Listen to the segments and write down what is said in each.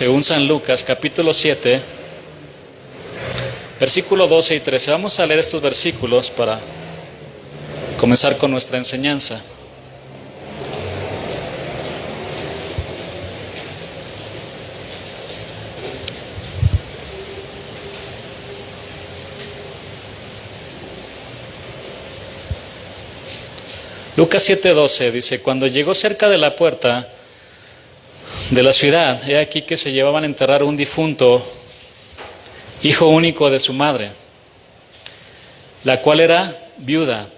según San Lucas, capítulo 7, versículo 12 y 13. Vamos a leer estos versículos para comenzar con nuestra enseñanza. Lucas 7:12 dice: cuando llegó cerca de la puerta de la ciudad, he aquí que se llevaban a enterrar un difunto, hijo único de su madre, la cual era viuda,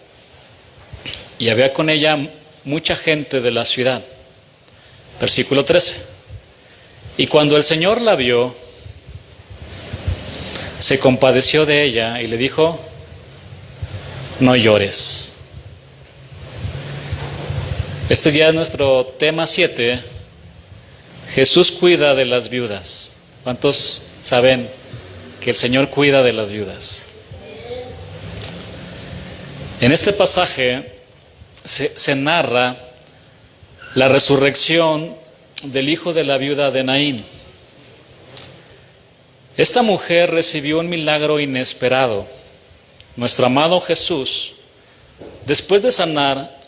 y había con ella mucha gente de la ciudad. Versículo 13. Y cuando el Señor la vio, se compadeció de ella y le dijo: no llores. Este ya es nuestro tema 7. Jesús cuida de las viudas. ¿Cuántos saben que el Señor cuida de las viudas? En este pasaje se narra la resurrección del hijo de la viuda de Naín. Esta mujer recibió un milagro inesperado. Nuestro amado Jesús, después de sanar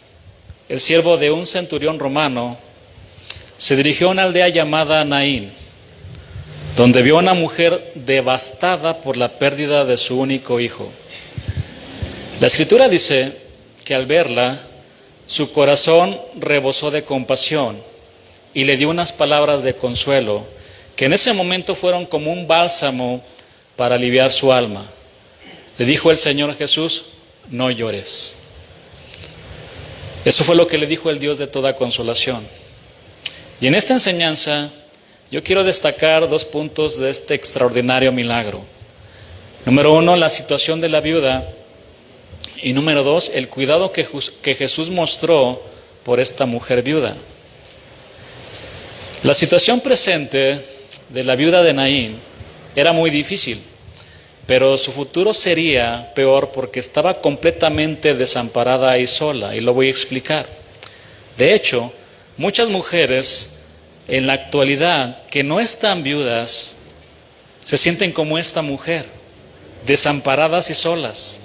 el siervo de un centurión romano, se dirigió a una aldea llamada Naín, donde vio a una mujer devastada por la pérdida de su único hijo. La Escritura dice que al verla, su corazón rebosó de compasión y le dio unas palabras de consuelo que en ese momento fueron como un bálsamo para aliviar su alma. Le dijo el Señor Jesús: no llores. Eso fue lo que le dijo el Dios de toda consolación. Y en esta enseñanza yo quiero destacar 2 puntos de este extraordinario milagro. Número 1, la situación de la viuda. Y número 2, el cuidado que Jesús mostró por esta mujer viuda. La situación presente de la viuda de Naín era muy difícil, pero su futuro sería peor porque estaba completamente desamparada y sola, y lo voy a explicar. De hecho, muchas mujeres en la actualidad que no están viudas se sienten como esta mujer, desamparadas y solas,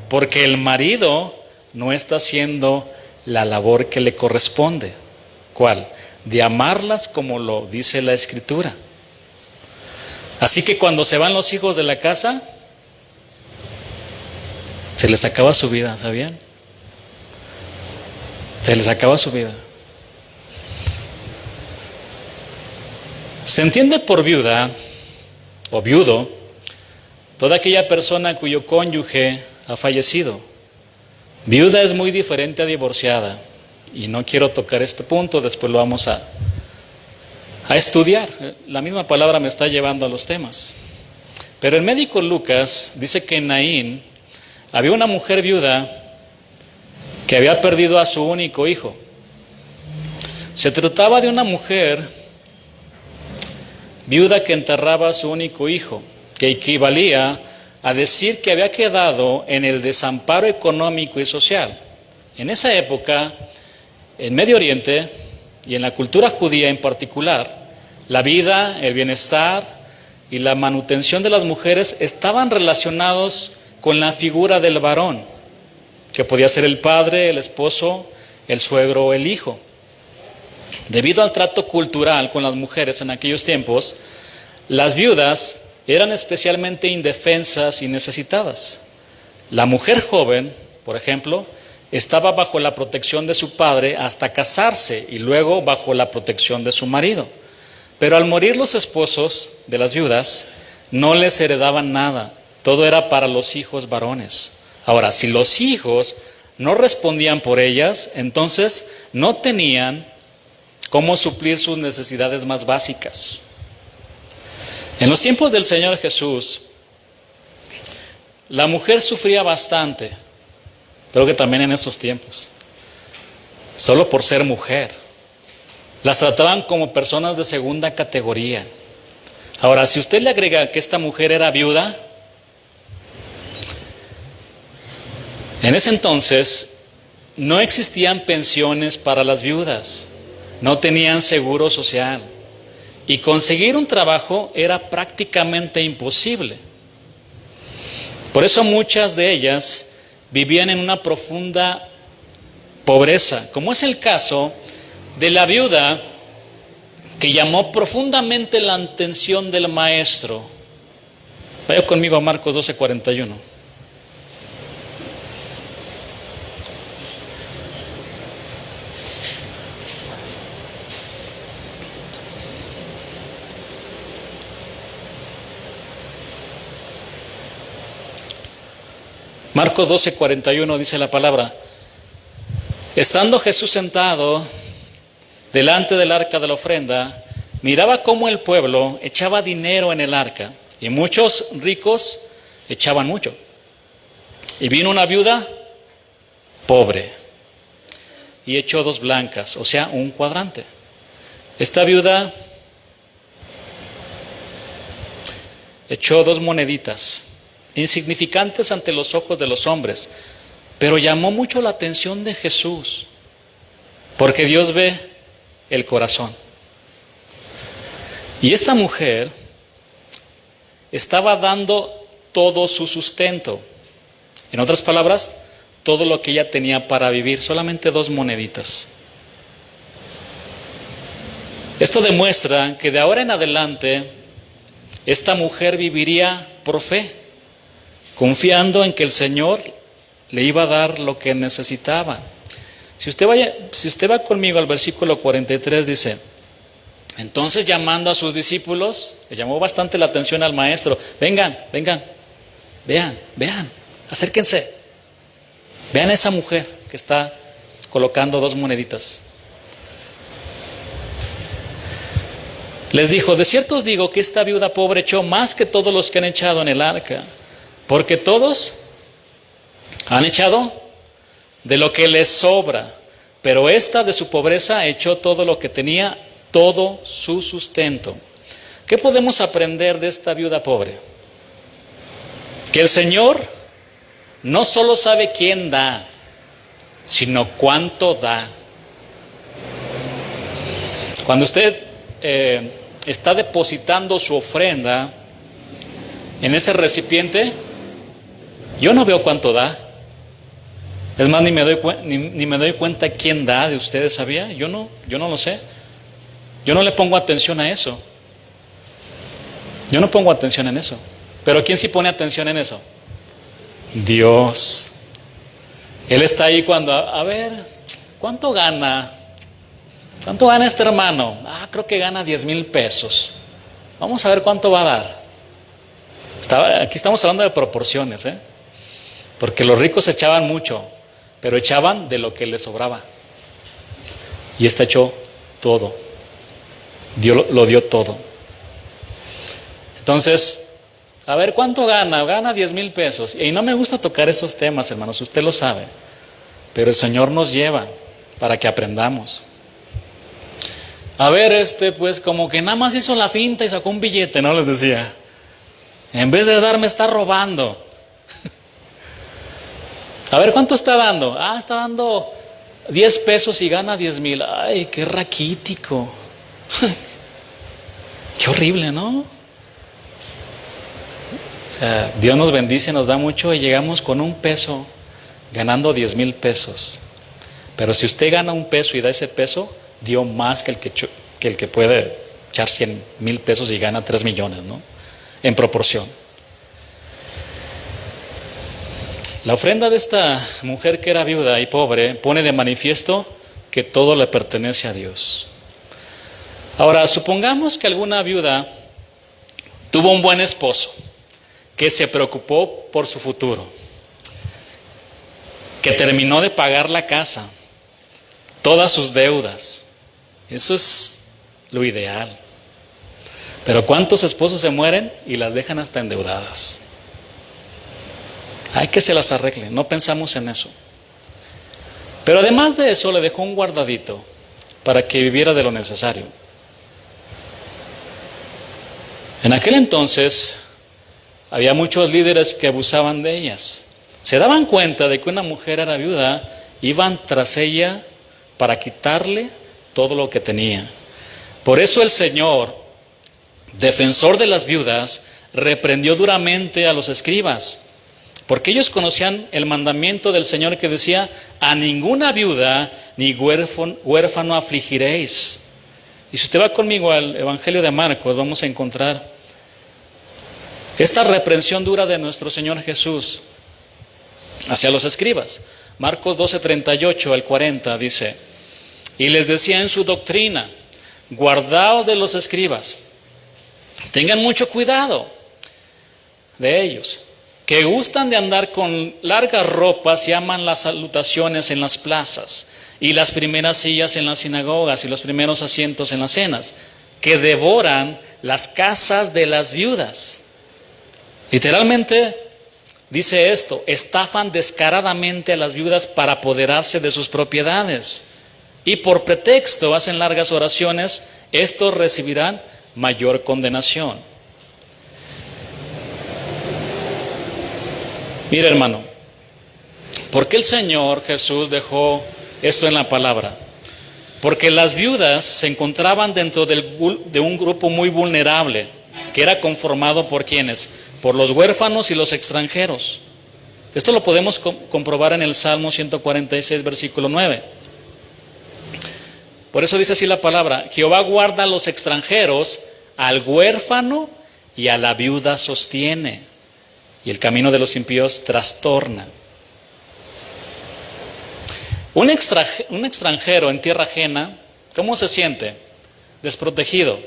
porque el marido no está haciendo la labor que le corresponde. ¿Cuál? De amarlas como lo dice la Escritura. Así que cuando se van los hijos de la casa, se les acaba su vida, ¿sabían? Se les acaba su vida. Se entiende por viuda o viudo toda aquella persona cuyo cónyuge ha fallecido. Viuda es muy diferente a divorciada, y no quiero tocar este punto, después lo vamos a estudiar. La misma palabra me está llevando a los temas. Pero el médico Lucas dice que en Naín había una mujer viuda que había perdido a su único hijo. Se trataba de una mujer viuda que enterraba a su único hijo, que equivalía a decir que había quedado en el desamparo económico y social. En esa época, en Medio Oriente y en la cultura judía en particular, la vida, el bienestar y la manutención de las mujeres estaban relacionados con la figura del varón, que podía ser el padre, el esposo, el suegro o el hijo. Debido al trato cultural con las mujeres en aquellos tiempos, las viudas eran especialmente indefensas y necesitadas. La mujer joven, por ejemplo, estaba bajo la protección de su padre hasta casarse y luego bajo la protección de su marido. Pero al morir los esposos de las viudas, no les heredaban nada. Todo era para los hijos varones. Ahora, si los hijos no respondían por ellas, entonces no tenían cómo suplir sus necesidades más básicas. En los tiempos del Señor Jesús, la mujer sufría bastante, creo que también en estos tiempos, solo por ser mujer. Las trataban como personas de segunda categoría. Ahora, si usted le agrega que esta mujer era viuda, en ese entonces no existían pensiones para las viudas, no tenían seguro social. y conseguir un trabajo era prácticamente imposible. Por eso muchas de ellas vivían en una profunda pobreza, como es el caso de la viuda que llamó profundamente la atención del maestro. Vaya conmigo a Marcos 12:41. Marcos 12:41 dice la palabra: estando Jesús sentado delante del arca de la ofrenda, miraba cómo el pueblo echaba dinero en el arca, y muchos ricos echaban mucho. Y vino una viuda pobre y echó 2 blancas, o sea, un cuadrante. Esta viuda echó 2 moneditas, insignificantes ante los ojos de los hombres, pero llamó mucho la atención de Jesús, porque Dios ve el corazón. Y esta mujer estaba dando todo su sustento. En otras palabras, todo lo que ella tenía para vivir, solamente 2 moneditas. Esto demuestra que de ahora en adelante esta mujer viviría por fe, confiando en que el Señor le iba a dar lo que necesitaba. Si usted va conmigo al versículo 43, dice: entonces llamando a sus discípulos, le llamó bastante la atención al maestro: vengan, vean, acérquense, vean a esa mujer que está colocando 2 moneditas. Les dijo: de cierto os digo que esta viuda pobre echó más que todos los que han echado en el arca, porque todos han echado de lo que les sobra, pero esta de su pobreza echó todo lo que tenía, todo su sustento. ¿Qué podemos aprender de esta viuda pobre? Que el Señor no solo sabe quién da, sino cuánto da. Cuando usted está depositando su ofrenda en ese recipiente, yo no veo cuánto da. Es más, ni me doy cuenta quién da de ustedes, ¿sabía? Yo no lo sé. Yo no le pongo atención a eso. Yo no pongo atención en eso. Pero ¿quién sí pone atención en eso? Dios. Él está ahí cuando, a ver, ¿cuánto gana? ¿Cuánto gana este hermano? Creo que gana 10,000 pesos. Vamos a ver cuánto va a dar. Aquí estamos hablando de proporciones, porque los ricos echaban mucho, pero echaban de lo que les sobraba. Y esta echó todo. Dios lo dio todo. Entonces, a ver, ¿cuánto gana? Gana 10,000 pesos. Y no me gusta tocar esos temas, hermanos, usted lo sabe. Pero el Señor nos lleva para que aprendamos. A ver, pues como que nada más hizo la finta y sacó un billete, ¿no? Les decía. En vez de darme, está robando. A ver, ¿cuánto está dando? Está dando 10 pesos y gana 10,000. Ay, qué raquítico. Qué horrible, ¿no? O sea, Dios nos bendice, nos da mucho y llegamos con 1 peso ganando 10,000 pesos. Pero si usted gana 1 peso y da ese peso, dio más que el que puede echar 100,000 pesos y gana 3 millones, ¿no? En proporción. La ofrenda de esta mujer que era viuda y pobre pone de manifiesto que todo le pertenece a Dios. Ahora, supongamos que alguna viuda tuvo un buen esposo que se preocupó por su futuro, que terminó de pagar la casa, todas sus deudas. Eso es lo ideal. Pero ¿cuántos esposos se mueren y las dejan hasta endeudadas? Hay que se las arreglen, no pensamos en eso. Pero además de eso le dejó un guardadito para que viviera de lo necesario. En aquel entonces había muchos líderes que abusaban de ellas. Se daban cuenta de que una mujer era viuda, iban tras ella para quitarle todo lo que tenía. Por eso el Señor defensor de las viudas, reprendió duramente a los escribas, porque ellos conocían el mandamiento del Señor que decía: a ninguna viuda ni huérfano afligiréis. Y si usted va conmigo al Evangelio de Marcos, vamos a encontrar esta reprensión dura de nuestro Señor Jesús hacia los escribas. Marcos 12:38 al 40 dice: y les decía en su doctrina: guardaos de los escribas, tengan mucho cuidado de ellos, que gustan de andar con largas ropas y aman las salutaciones en las plazas, y las primeras sillas en las sinagogas, y los primeros asientos en las cenas, que devoran las casas de las viudas. Literalmente dice esto: estafan descaradamente a las viudas para apoderarse de sus propiedades, y por pretexto hacen largas oraciones. Estos recibirán mayor condenación. Mira, hermano, ¿por qué el Señor Jesús dejó esto en la palabra? Porque las viudas se encontraban dentro de un grupo muy vulnerable, que era conformado por ¿quiénes? Por los huérfanos y los extranjeros. Esto lo podemos comprobar en el Salmo 146, versículo 9. Por eso dice así la palabra: Jehová guarda a los extranjeros, al huérfano y a la viuda sostiene, y el camino de los impíos trastorna. Un extranjero en tierra ajena, ¿cómo se siente? Desprotegido.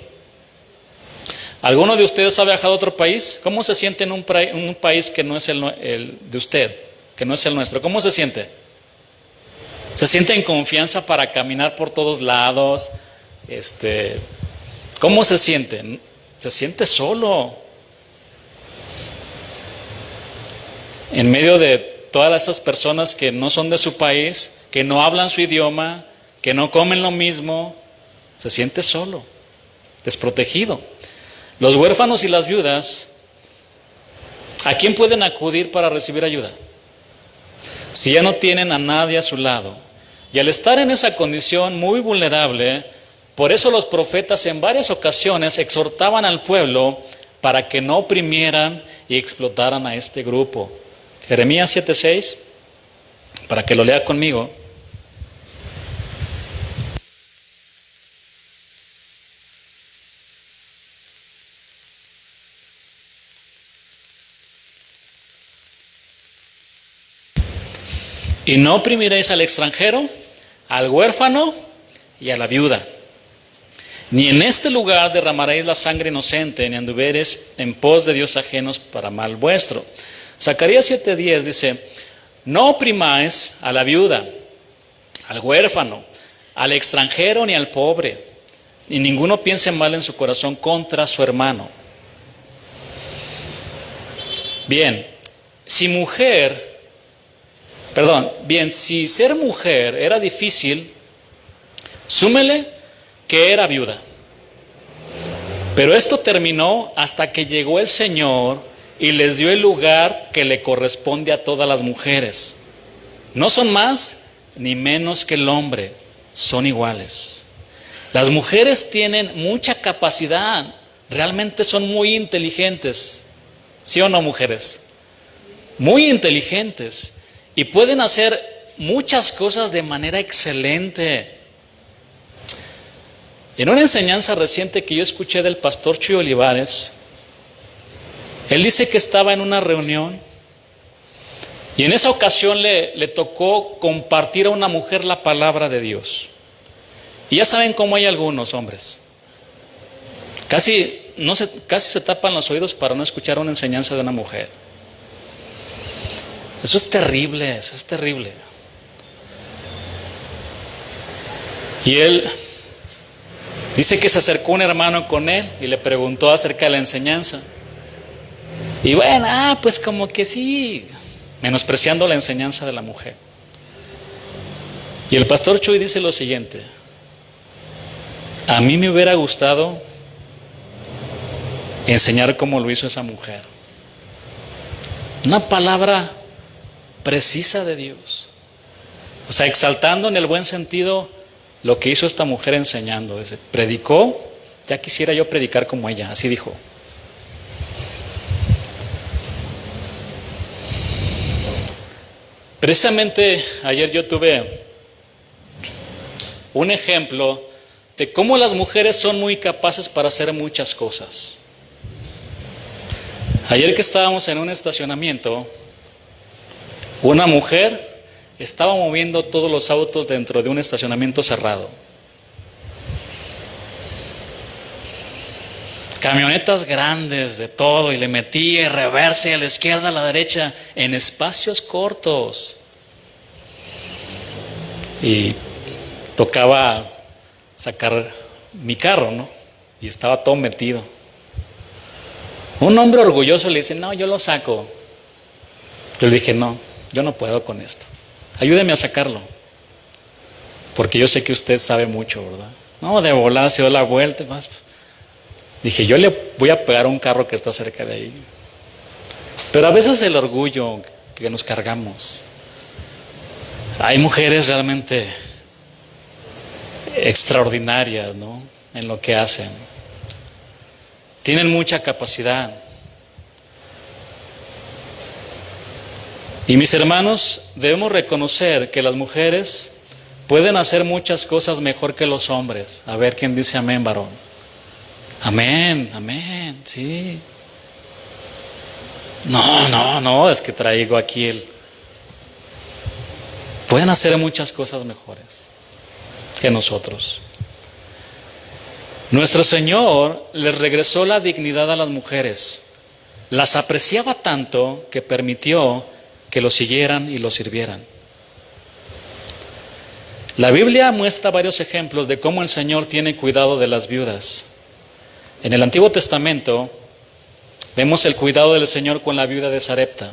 ¿Alguno de ustedes ha viajado a otro país? ¿Cómo se siente en un país que no es el de usted, que no es el nuestro? ¿Cómo se siente? ¿Se siente en confianza para caminar por todos lados? ¿Cómo se siente? Se siente solo. En medio de todas esas personas que no son de su país, que no hablan su idioma, que no comen lo mismo, se siente solo, desprotegido. Los huérfanos y las viudas, ¿a quién pueden acudir para recibir ayuda? Si ya no tienen a nadie a su lado. Y al estar en esa condición muy vulnerable, por eso los profetas en varias ocasiones exhortaban al pueblo para que no oprimieran y explotaran a este grupo. Jeremías 7:6, para que lo lea conmigo. Y no oprimiréis al extranjero, al huérfano y a la viuda. Ni en este lugar derramaréis la sangre inocente, ni anduviereis en pos de dios ajenos para mal vuestro. Zacarías 7:10 dice: no oprimáis a la viuda, al huérfano, al extranjero ni al pobre, y ninguno piense mal en su corazón contra su hermano. Bien, si ser mujer era difícil, súmele que era viuda. Pero esto terminó hasta que llegó el Señor y les dio el lugar que le corresponde a todas las mujeres. No son más ni menos que el hombre, son iguales. Las mujeres tienen mucha capacidad, realmente son muy inteligentes. ¿Sí o no, mujeres? Muy inteligentes. Y pueden hacer muchas cosas de manera excelente. En una enseñanza reciente que yo escuché del pastor Chuy Olivares, él dice que estaba en una reunión y en esa ocasión le tocó compartir a una mujer la palabra de Dios. Y ya saben cómo hay algunos hombres. Casi se tapan los oídos para no escuchar una enseñanza de una mujer. Eso es terrible, eso es terrible. Y él dice que se acercó un hermano con él y le preguntó acerca de la enseñanza. Y bueno, pues como que sí, menospreciando la enseñanza de la mujer. Y el pastor Chuy dice lo siguiente: a mí me hubiera gustado enseñar como lo hizo esa mujer. Una palabra precisa de Dios. O sea, exaltando en el buen sentido lo que hizo esta mujer enseñando. Predicó ya quisiera yo predicar como ella, así dijo. Precisamente ayer yo tuve un ejemplo de cómo las mujeres son muy capaces para hacer muchas cosas. Ayer que estábamos en un estacionamiento, una mujer estaba moviendo todos los autos dentro de un estacionamiento cerrado. Camionetas grandes, de todo, y le metía y reversa a la izquierda, a la derecha, en espacios cortos. Y tocaba sacar mi carro, ¿no? Y estaba todo metido. Un hombre orgulloso le dice, no, yo lo saco. Yo le dije, no, yo no puedo con esto. Ayúdeme a sacarlo. Porque yo sé que usted sabe mucho, ¿verdad? No, de volada se dio la vuelta. Más. Dije, yo le voy a pegar a un carro que está cerca de ahí. Pero a veces el orgullo que nos cargamos. Hay mujeres realmente extraordinarias, ¿no? En lo que hacen. Tienen mucha capacidad. Y mis hermanos, debemos reconocer que las mujeres pueden hacer muchas cosas mejor que los hombres. A ver quién dice amén, varón. Amén, amén, sí. No, es que traigo aquí el... Pueden hacer muchas cosas mejores que nosotros. Nuestro Señor les regresó la dignidad a las mujeres. Las apreciaba tanto que permitió que lo siguieran y lo sirvieran. La Biblia muestra varios ejemplos de cómo el Señor tiene cuidado de las viudas. En el Antiguo Testamento vemos el cuidado del Señor con la viuda de Sarepta,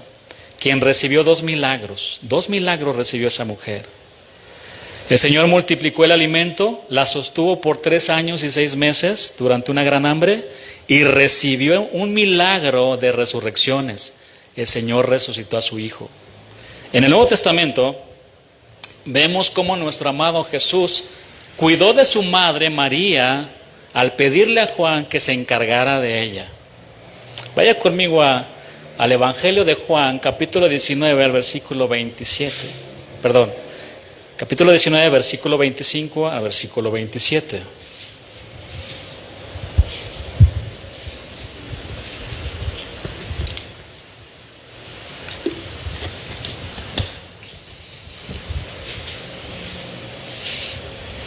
quien recibió 2 milagros. 2 milagros recibió esa mujer. El Señor multiplicó el alimento, la sostuvo por 3 años y 6 meses durante una gran hambre y recibió un milagro de resurrecciones. El Señor resucitó a su Hijo. En el Nuevo Testamento vemos cómo nuestro amado Jesús cuidó de su madre María al pedirle a Juan que se encargara de ella. Vaya conmigo al Evangelio de Juan, capítulo 19, al versículo 27. Perdón, capítulo 19, versículo 25 a versículo 27.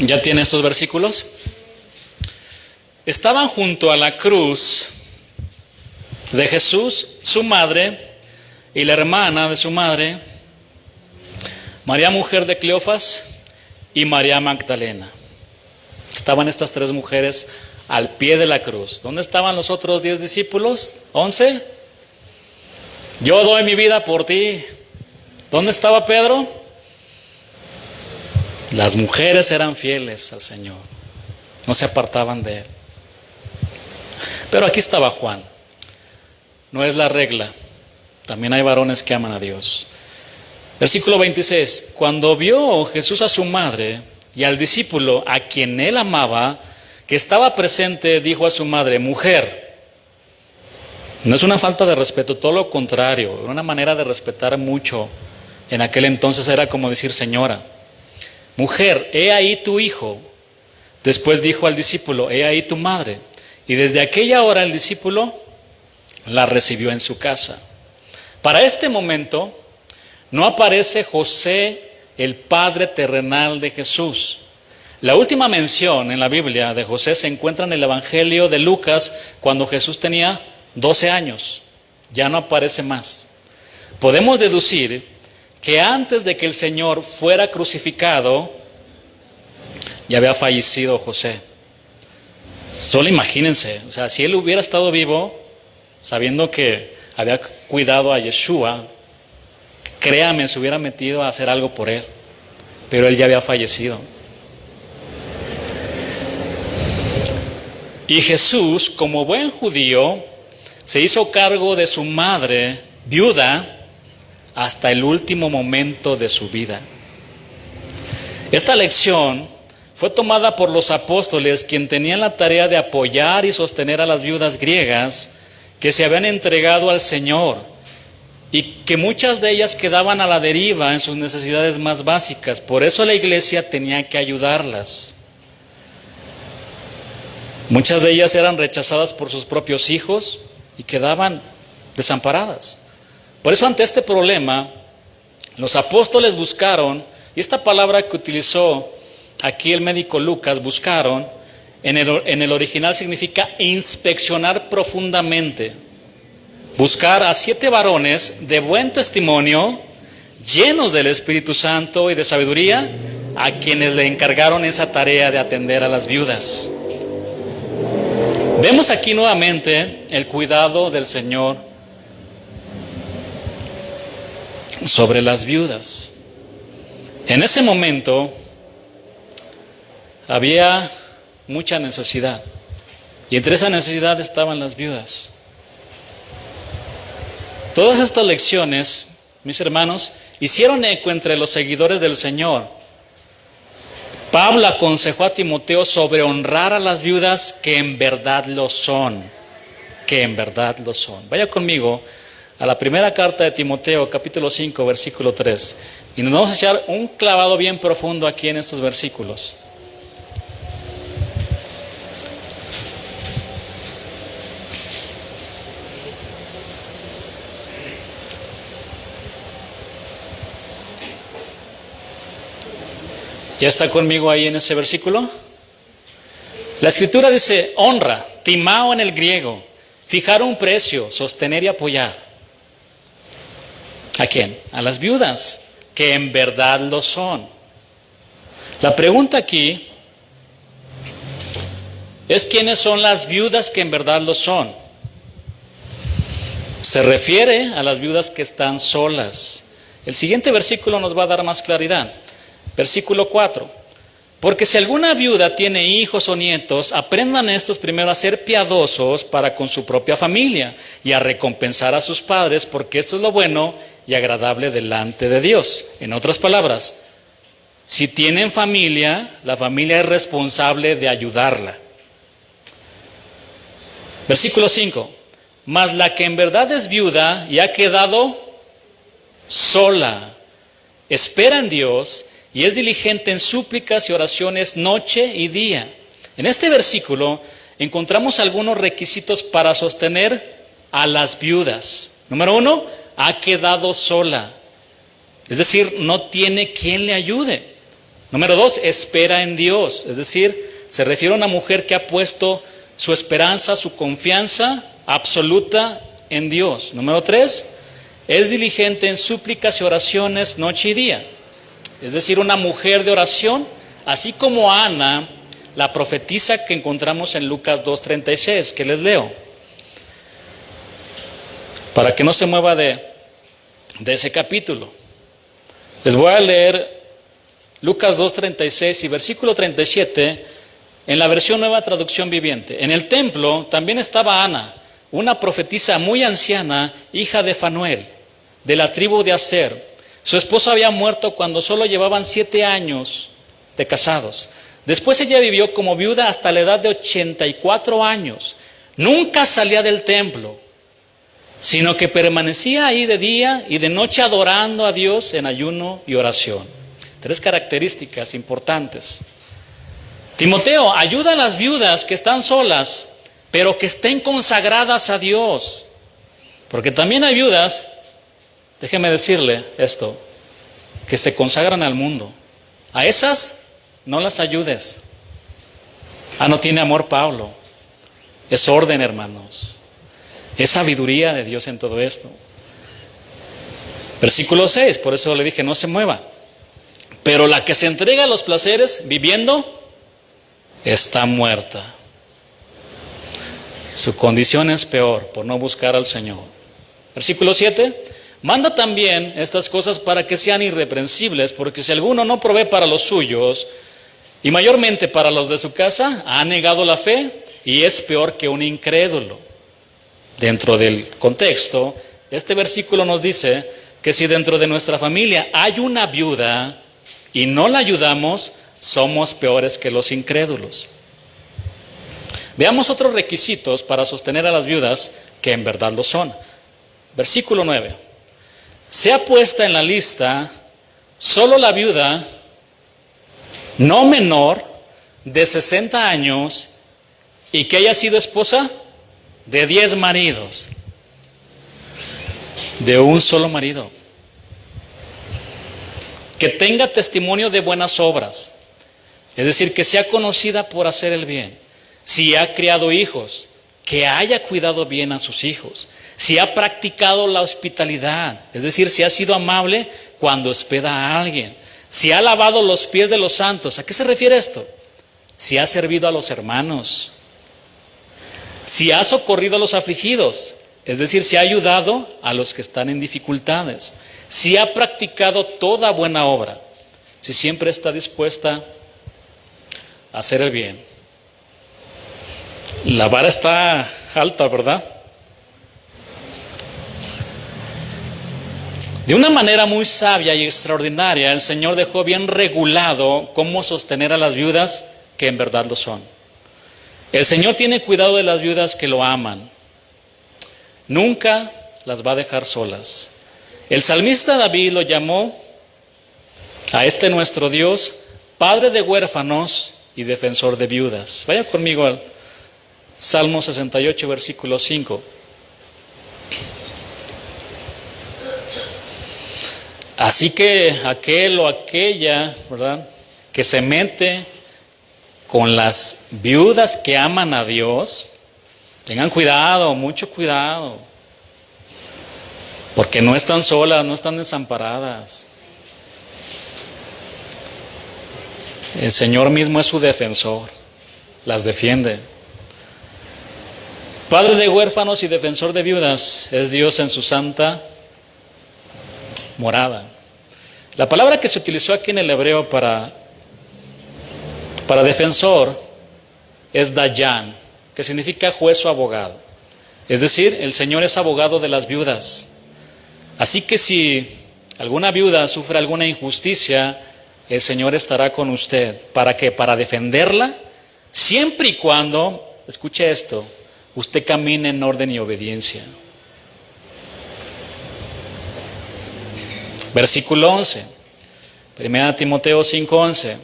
¿Ya tiene estos versículos? Estaban junto a la cruz de Jesús, su madre y la hermana de su madre, María mujer de Cleofas y María Magdalena. Estaban estas 3 mujeres al pie de la cruz. ¿Dónde estaban los otros 10 discípulos? ¿11? Yo doy mi vida por ti. ¿Dónde estaba Pedro? Las mujeres eran fieles al Señor, no se apartaban de Él. Pero aquí estaba Juan. No es la regla, también hay varones que aman a Dios. Versículo 26, cuando vio Jesús a su madre y al discípulo a quien él amaba, que estaba presente, dijo a su madre, mujer. No es una falta de respeto, todo lo contrario, era una manera de respetar mucho. En aquel entonces era como decir señora. Mujer, he ahí tu hijo. Después dijo al discípulo, he ahí tu madre. Y desde aquella hora el discípulo la recibió en su casa. Para este momento no aparece José, el padre terrenal de Jesús. La última mención en la Biblia de José se encuentra en el Evangelio de Lucas, cuando Jesús tenía 12 años. Ya no aparece más. Podemos deducir que antes de que el Señor fuera crucificado, ya había fallecido José. Solo imagínense, o sea, si él hubiera estado vivo, sabiendo que había cuidado a Yeshua, créame, se hubiera metido a hacer algo por él, pero él ya había fallecido. Y Jesús, como buen judío, se hizo cargo de su madre viuda hasta el último momento de su vida. Esta lección fue tomada por los apóstoles, quien tenían la tarea de apoyar y sostener a las viudas griegas que se habían entregado al Señor y que muchas de ellas quedaban a la deriva en sus necesidades más básicas. Por eso la iglesia tenía que ayudarlas. Muchas de ellas eran rechazadas por sus propios hijos y quedaban desamparadas. Por eso, ante este problema, los apóstoles buscaron, y esta palabra que utilizó aquí el médico Lucas, buscaron, en el original significa inspeccionar profundamente. Buscar a 7 varones de buen testimonio, llenos del Espíritu Santo y de sabiduría, a quienes le encargaron esa tarea de atender a las viudas. Vemos aquí nuevamente el cuidado del Señor sobre las viudas. En ese momento había mucha necesidad, y entre esa necesidad estaban las viudas. Todas estas lecciones, mis hermanos, hicieron eco entre los seguidores del Señor. Pablo aconsejó a Timoteo sobre honrar a las viudas que en verdad lo son, que en verdad lo son. Vaya conmigo a la primera carta de Timoteo, capítulo 5, versículo 3, y nos vamos a echar un clavado bien profundo aquí en estos versículos. ¿Ya está conmigo ahí en ese versículo? La escritura dice: honra, timao en el griego, fijar un precio, sostener y apoyar. ¿A quién? A las viudas, que en verdad lo son. La pregunta aquí es: ¿quiénes son las viudas que en verdad lo son? Se refiere a las viudas que están solas. El siguiente versículo nos va a dar más claridad. Versículo 4. Porque si alguna viuda tiene hijos o nietos, aprendan estos primero a ser piadosos para con su propia familia y a recompensar a sus padres, porque esto es lo bueno y agradable delante de Dios. En otras palabras, si tienen familia, la familia es responsable de ayudarla. Versículo 5. Mas la que en verdad es viuda y ha quedado sola, espera en Dios y es diligente en súplicas y oraciones noche y día. En este versículo encontramos algunos requisitos para sostener a las viudas. Número 1, ha quedado sola. Es decir, no tiene quien le ayude. Número 2, espera en Dios. Es decir, se refiere a una mujer que ha puesto su esperanza, su confianza absoluta en Dios. Número 3, es diligente en súplicas y oraciones noche y día. Es decir, una mujer de oración, así como Ana, la profetisa que encontramos en Lucas 2:36, que les leo. Para que no se mueva de ese capítulo. Les voy a leer Lucas 2:36 y versículo 37 en la versión Nueva Traducción Viviente. En el templo también estaba Ana, una profetisa muy anciana, hija de Fanuel, de la tribu de Aser. Su esposo había muerto cuando solo llevaban 7 años de casados. Después ella vivió como viuda hasta la edad de 84 años. Nunca salía del templo, sino que permanecía ahí de día y de noche adorando a Dios en ayuno y oración. 3 características importantes. Timoteo, ayuda a las viudas que están solas, pero que estén consagradas a Dios. Porque también hay viudas, déjeme decirle esto, que se consagran al mundo. A esas no las ayudes. No tiene amor Pablo. Es orden, hermanos. Es sabiduría de Dios en todo esto. Versículo 6, por eso le dije, no se mueva. Pero la que se entrega a los placeres viviendo, está muerta. Su condición es peor por no buscar al Señor. Versículo 7. Manda también estas cosas para que sean irreprensibles, porque si alguno no provee para los suyos, y mayormente para los de su casa, ha negado la fe y es peor que un incrédulo. Dentro del contexto, este versículo nos dice que si dentro de nuestra familia hay una viuda y no la ayudamos, somos peores que los incrédulos. Veamos otros requisitos para sostener a las viudas que en verdad lo son. Versículo 9. Sea puesta en la lista solo la viuda no menor de 60 años y que haya sido esposa de 10 maridos. De un solo marido. Que tenga testimonio de buenas obras. Es decir, que sea conocida por hacer el bien. Si ha criado hijos, que haya cuidado bien a sus hijos. Si ha practicado la hospitalidad, es decir, si ha sido amable cuando hospeda a alguien. Si ha lavado los pies de los santos. ¿A qué se refiere esto? Si ha servido a los hermanos. Si ha socorrido a los afligidos, es decir, si ha ayudado a los que están en dificultades. Si ha practicado toda buena obra. Si siempre está dispuesta a hacer el bien. La vara está alta, ¿verdad? De una manera muy sabia y extraordinaria, el Señor dejó bien regulado cómo sostener a las viudas que en verdad lo son. El Señor tiene cuidado de las viudas que lo aman. Nunca las va a dejar solas. El salmista David lo llamó a este nuestro Dios, Padre de huérfanos y defensor de viudas. Vaya conmigo al Salmo 68, versículo 5. Así que aquel o aquella, ¿verdad?, que se mete con las viudas que aman a Dios, tengan cuidado, mucho cuidado, porque no están solas, no están desamparadas. El Señor mismo es su defensor, las defiende. Padre de huérfanos y defensor de viudas es Dios en su santa morada. La palabra que se utilizó aquí en el hebreo para defensor es dayan, que significa juez o abogado. Es decir, el Señor es abogado de las viudas. Así que si alguna viuda sufre alguna injusticia, el Señor estará con usted. ¿Para qué? Para defenderla, siempre y cuando, escuche esto, usted camine en orden y obediencia. Versículo 11, 1 Timoteo 5:11.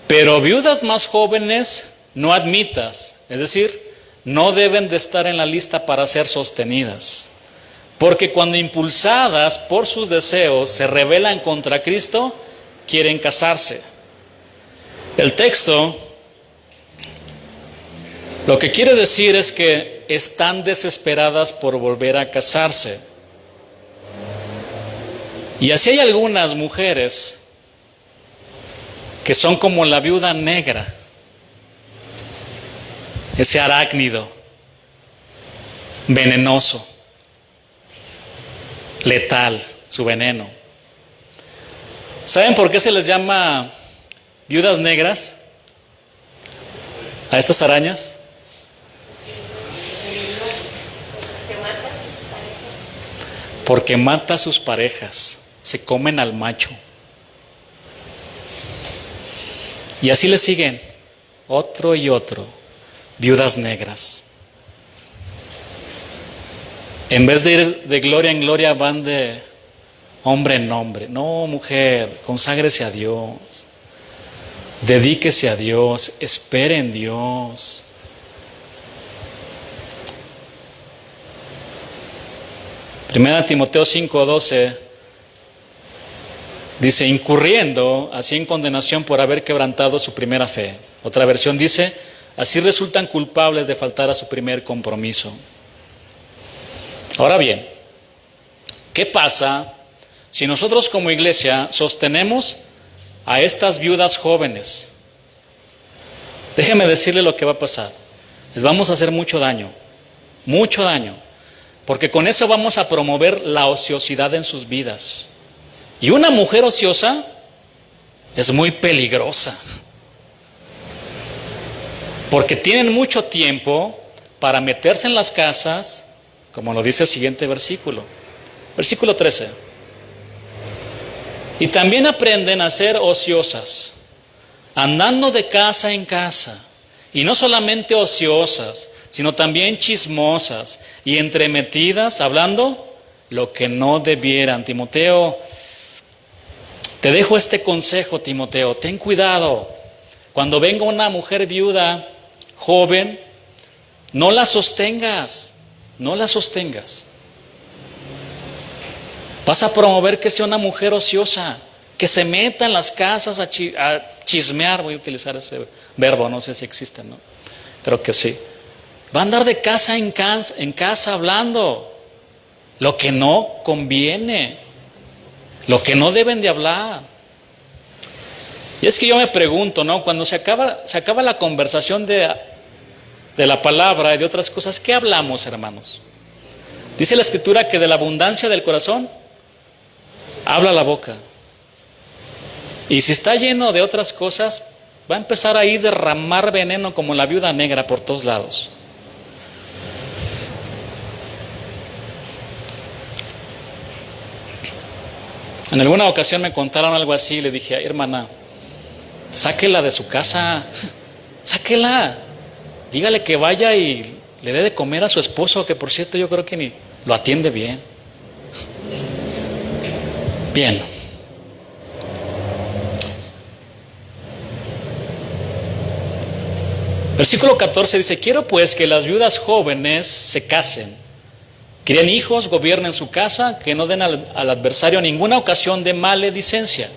Pero viudas más jóvenes no admitas, es decir, no deben de estar en la lista para ser sostenidas. Porque cuando impulsadas por sus deseos se rebelan contra Cristo, quieren casarse. El texto lo que quiere decir es que están desesperadas por volver a casarse. Y así hay algunas mujeres que son como la viuda negra, ese arácnido, venenoso, letal, su veneno. ¿Saben por qué se les llama viudas negras a estas arañas? Porque mata a sus parejas, se comen al macho. Y así le siguen, otro y otro, viudas negras. En vez de ir de gloria en gloria, van de hombre en hombre. No, mujer, conságrese a Dios, dedíquese a Dios, espere en Dios. Primera Timoteo 5:12 dice, incurriendo así en condenación por haber quebrantado su primera fe. Otra versión dice, así resultan culpables de faltar a su primer compromiso. Ahora bien, ¿qué pasa si nosotros como iglesia sostenemos a estas viudas jóvenes? Déjeme decirle lo que va a pasar. Les vamos a hacer mucho daño, porque con eso vamos a promover la ociosidad en sus vidas. Y una mujer ociosa es muy peligrosa, porque tienen mucho tiempo para meterse en las casas, como lo dice el siguiente versículo, versículo 13. Y también aprenden a ser ociosas, andando de casa en casa, y no solamente ociosas, sino también chismosas y entremetidas, hablando lo que no debieran. Timoteo, te dejo este consejo, Timoteo, ten cuidado. Cuando venga una mujer viuda, joven, no la sostengas, no la sostengas. Vas a promover que sea una mujer ociosa, que se meta en las casas a chismear, voy a utilizar ese verbo, no sé si existe, ¿no? Creo que sí. Va a andar de casa en casa hablando lo que no conviene, lo que no deben de hablar. Y es que yo me pregunto, ¿no? Cuando se acaba la conversación de la palabra y de otras cosas, ¿qué hablamos, hermanos? Dice la Escritura que de la abundancia del corazón habla la boca. Y si está lleno de otras cosas, va a empezar a ir derramar veneno como la viuda negra por todos lados. En alguna ocasión me contaron algo así y le dije, ay, hermana, sáquela de su casa, sáquela, dígale que vaya y le dé de comer a su esposo, que por cierto yo creo que ni lo atiende bien. Bien. Versículo 14 dice, quiero pues que las viudas jóvenes se casen, críen hijos, gobiernen su casa, que no den al adversario ninguna ocasión de maledicencia.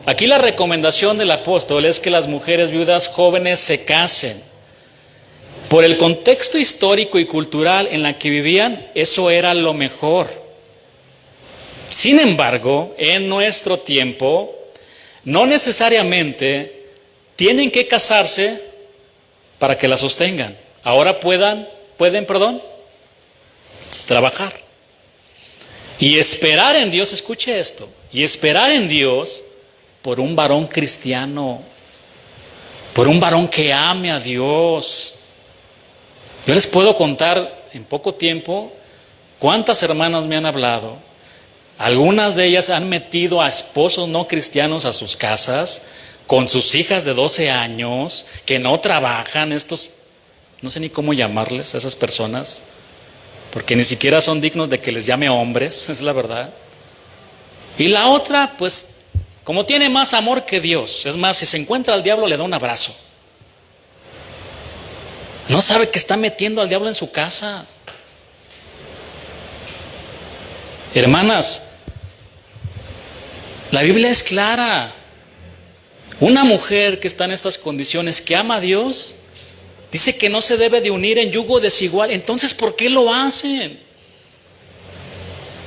Aquí la recomendación del apóstol es que las mujeres viudas jóvenes se casen. Por el contexto histórico y cultural en la que vivían, eso era lo mejor. Sin embargo, en nuestro tiempo, no necesariamente tienen que casarse para que la sostengan. Ahora pueden, trabajar. Y esperar en Dios, escuche esto, y esperar en Dios por un varón cristiano, por un varón que ame a Dios. Yo les puedo contar en poco tiempo cuántas hermanas me han hablado. Algunas de ellas han metido a esposos no cristianos a sus casas, con sus hijas de 12 años, que no trabajan, estos, no sé ni cómo llamarles a esas personas, porque ni siquiera son dignos de que les llame hombres, es la verdad. Y la otra, pues, como tiene más amor que Dios, es más, si se encuentra al diablo le da un abrazo. No sabe que está metiendo al diablo en su casa. Hermanas, la Biblia es clara. Una mujer que está en estas condiciones, que ama a Dios, dice que no se debe de unir en yugo desigual. Entonces, ¿por qué lo hacen?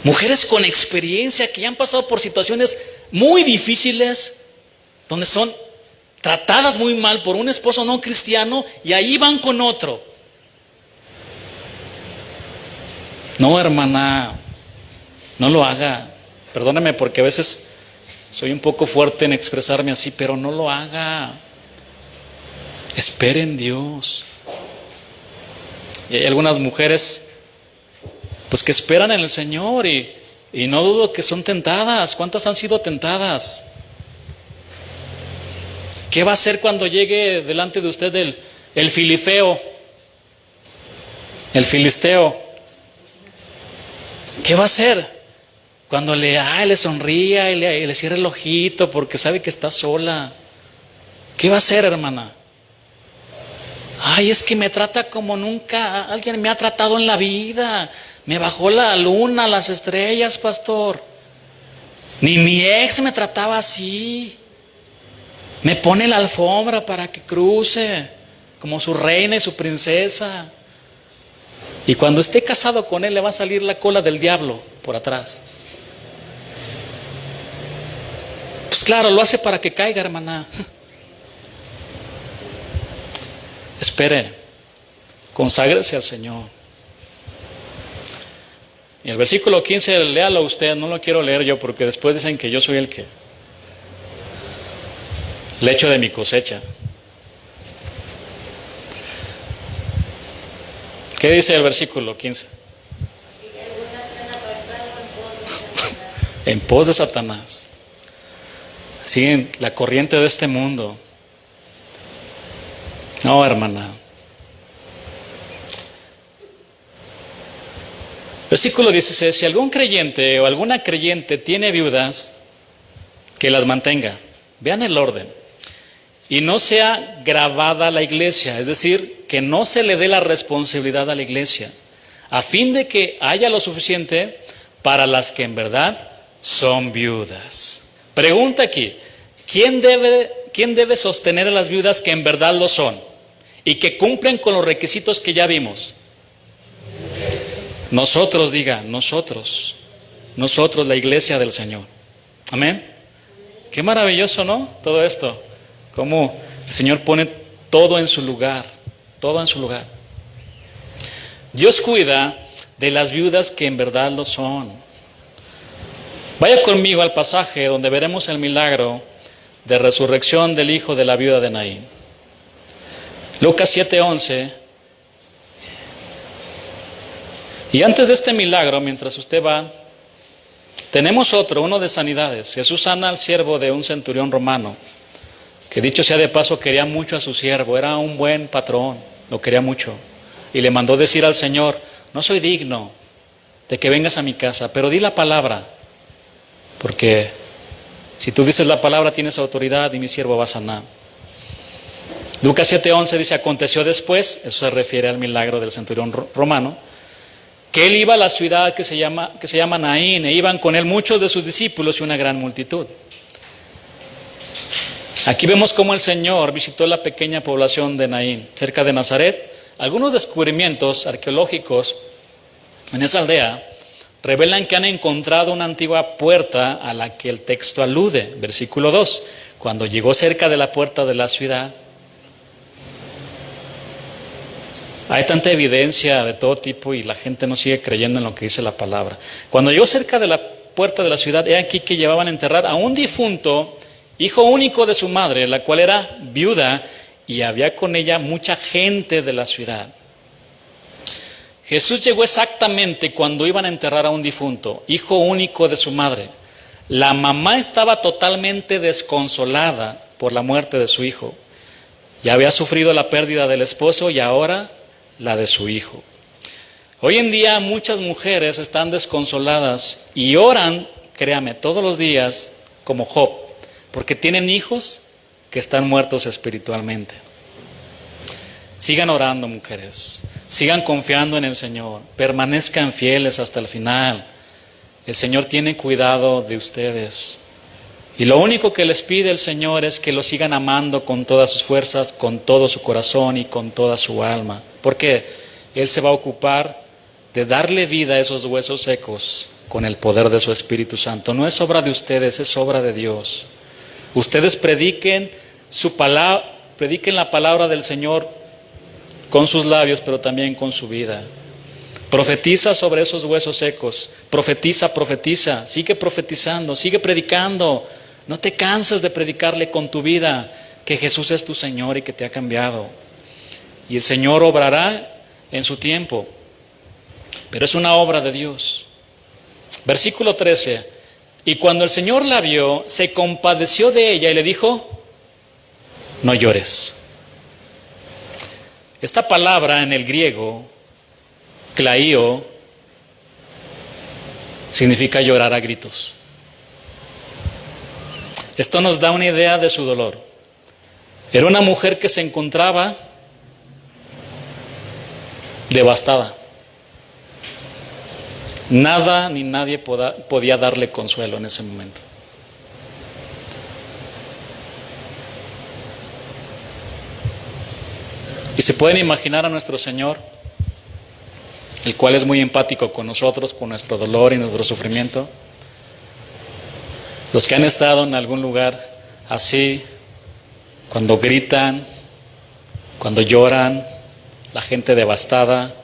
Mujeres con experiencia que ya han pasado por situaciones muy difíciles, donde son tratadas muy mal por un esposo no cristiano y ahí van con otro. No, hermana, no lo haga. Perdóname porque a veces soy un poco fuerte en expresarme así, pero no lo haga. Espere en Dios. Y hay algunas mujeres pues que esperan en el Señor y no dudo que son tentadas. ¿Cuántas han sido tentadas? ¿Qué va a hacer cuando llegue delante de usted el filisteo? El filisteo. ¿Qué va a hacer? Cuando le sonría y le cierra el ojito porque sabe que está sola. ¿Qué va a hacer, hermana? Ay, es que me trata como nunca alguien me ha tratado en la vida. Me bajó la luna, las estrellas, pastor. Ni mi ex me trataba así. Me pone la alfombra para que cruce como su reina y su princesa. Y cuando esté casado con él le va a salir la cola del diablo por atrás. Pues claro, lo hace para que caiga, hermana. Espere, conságrese al Señor. Y el versículo 15, léalo usted, no lo quiero leer yo porque después dicen que yo soy el que le echo de mi cosecha. ¿Qué dice el versículo 15? En pos de Satanás. Siguen la corriente de este mundo. No, hermana. Versículo 16, si algún creyente o alguna creyente tiene viudas, que las mantenga. Vean el orden. Y no sea gravada la iglesia, es decir, que no se le dé la responsabilidad a la iglesia, a fin de que haya lo suficiente para las que en verdad son viudas. Pregunta aquí, ¿quién debe sostener a las viudas que en verdad lo son y que cumplen con los requisitos que ya vimos? Nosotros, diga, nosotros, la iglesia del Señor. Amén. Qué maravilloso, ¿no? Todo esto. Cómo el Señor pone todo en su lugar, todo en su lugar. Dios cuida de las viudas que en verdad lo son. Vaya conmigo al pasaje donde veremos el milagro de resurrección del hijo de la viuda de Naín. Lucas 7:11. Y antes de este milagro, mientras usted va, tenemos otro, uno de sanidades. Jesús sana al siervo de un centurión romano, que dicho sea de paso quería mucho a su siervo, era un buen patrón, lo quería mucho. Y le mandó decir al Señor, no soy digno de que vengas a mi casa, pero di la palabra, porque si tú dices la palabra tienes autoridad y mi siervo va a sanar. Lucas 7:11 dice, aconteció después, eso se refiere al milagro del centurión romano, que él iba a la ciudad que se llama Naín, e iban con él muchos de sus discípulos y una gran multitud. Aquí vemos cómo el Señor visitó la pequeña población de Naín, cerca de Nazaret. Algunos descubrimientos arqueológicos en esa aldea revelan que han encontrado una antigua puerta a la que el texto alude. Versículo 2, cuando llegó cerca de la puerta de la ciudad, hay tanta evidencia de todo tipo y la gente no sigue creyendo en lo que dice la palabra. Cuando llegó cerca de la puerta de la ciudad, he aquí que llevaban a enterrar a un difunto, hijo único de su madre, la cual era viuda, y había con ella mucha gente de la ciudad. Jesús llegó exactamente cuando iban a enterrar a un difunto, hijo único de su madre. La mamá estaba totalmente desconsolada por la muerte de su hijo. Ya había sufrido la pérdida del esposo y ahora la de su hijo. Hoy en día muchas mujeres están desconsoladas y oran, créame, todos los días como Job, porque tienen hijos que están muertos espiritualmente. Sigan orando, mujeres, sigan confiando en el Señor, permanezcan fieles hasta el final. El Señor tiene cuidado de ustedes. Y lo único que les pide el Señor es que lo sigan amando con todas sus fuerzas, con todo su corazón y con toda su alma. Porque Él se va a ocupar de darle vida a esos huesos secos con el poder de su Espíritu Santo. No es obra de ustedes, es obra de Dios. Ustedes prediquen la palabra del Señor con sus labios, pero también con su vida. Profetiza sobre esos huesos secos. Profetiza. Sigue profetizando, sigue predicando. No te canses de predicarle con tu vida que Jesús es tu Señor y que te ha cambiado. Y el Señor obrará en su tiempo. Pero es una obra de Dios. Versículo 13. Y cuando el Señor la vio, se compadeció de ella y le dijo, no llores. Esta palabra en el griego, klaio, significa llorar a gritos. Esto nos da una idea de su dolor. Era una mujer que se encontraba devastada. Nada ni nadie podía darle consuelo en ese momento. Y se pueden imaginar a nuestro Señor, el cual es muy empático con nosotros, con nuestro dolor y nuestro sufrimiento. Los que han estado en algún lugar así, cuando gritan, cuando lloran, la gente devastada,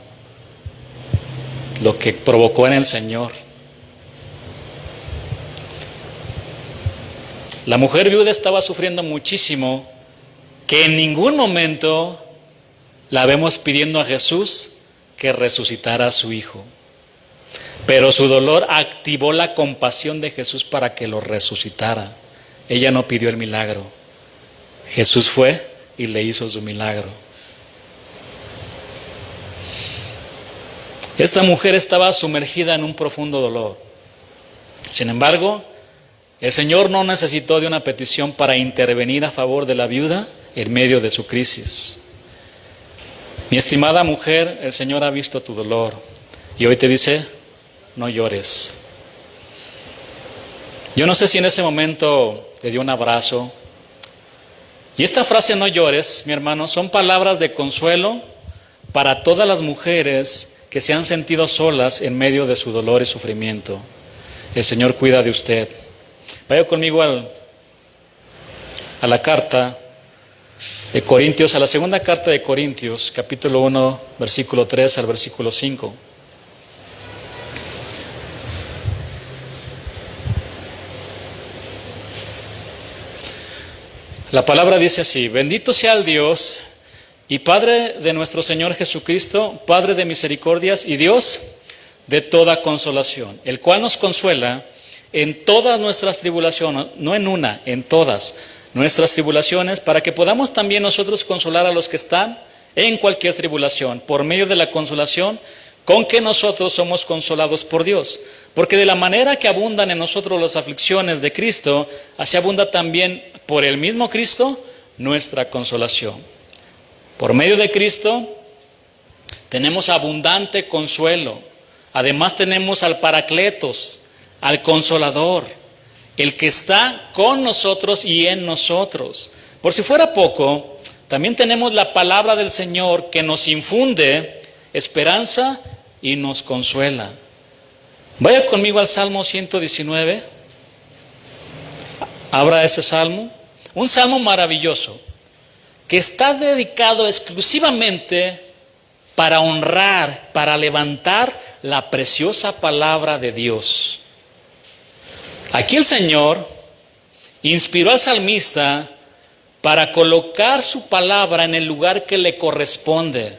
lo que provocó en el Señor. La mujer viuda estaba sufriendo muchísimo, que en ningún momento la vemos pidiendo a Jesús que resucitara a su hijo. Pero su dolor activó la compasión de Jesús para que lo resucitara. Ella no pidió el milagro. Jesús fue y le hizo su milagro. Esta mujer estaba sumergida en un profundo dolor. Sin embargo, el Señor no necesitó de una petición para intervenir a favor de la viuda en medio de su crisis. Mi estimada mujer, el Señor ha visto tu dolor y hoy te dice, no llores. Yo no sé si en ese momento le dio un abrazo. Y esta frase, no llores, mi hermano, son palabras de consuelo para todas las mujeres que se han sentido solas en medio de su dolor y sufrimiento. El Señor cuida de usted. Vaya conmigo a la carta de Corintios, a la segunda carta de Corintios, capítulo 1, versículo 3 al versículo 5. La palabra dice así: bendito sea el Dios y Padre de nuestro Señor Jesucristo, Padre de misericordias y Dios de toda consolación, el cual nos consuela en todas nuestras tribulaciones, no en una, en todas nuestras tribulaciones, para que podamos también nosotros consolar a los que están en cualquier tribulación, por medio de la consolación con que nosotros somos consolados por Dios. Porque de la manera que abundan en nosotros las aflicciones de Cristo, así abunda también por el mismo Cristo nuestra consolación. Por medio de Cristo tenemos abundante consuelo. Además tenemos al Paracletos, al Consolador, el que está con nosotros y en nosotros. Por si fuera poco, también tenemos la palabra del Señor que nos infunde esperanza y nos consuela. Vaya conmigo al Salmo 119. Abra ese salmo. Un salmo maravilloso que está dedicado exclusivamente para honrar, para levantar la preciosa palabra de Dios. Aquí el Señor inspiró al salmista para colocar su palabra en el lugar que le corresponde.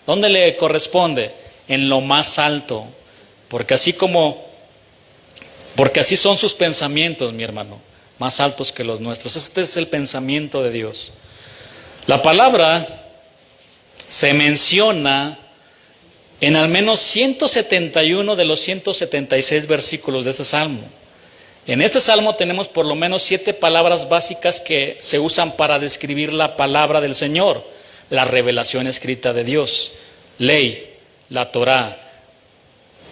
¿Dónde le corresponde? En lo más alto. Porque así son sus pensamientos, mi hermano, más altos que los nuestros. Este es el pensamiento de Dios. La palabra se menciona en al menos 171 de los 176 versículos de este salmo. En este salmo tenemos por lo menos 7 palabras básicas que se usan para describir la palabra del Señor, la revelación escrita de Dios: ley, la Torá,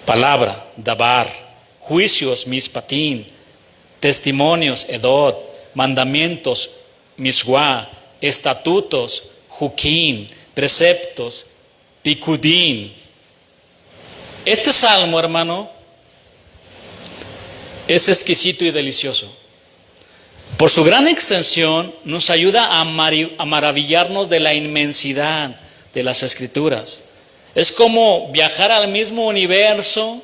palabra, dabar, juicios, mispatín, testimonios, edod, mandamientos, misguá, estatutos, juquín, preceptos, picudín. Este salmo, hermano, es exquisito y delicioso. Por su gran extensión nos ayuda a maravillarnos de la inmensidad de las Escrituras. Es como viajar al mismo universo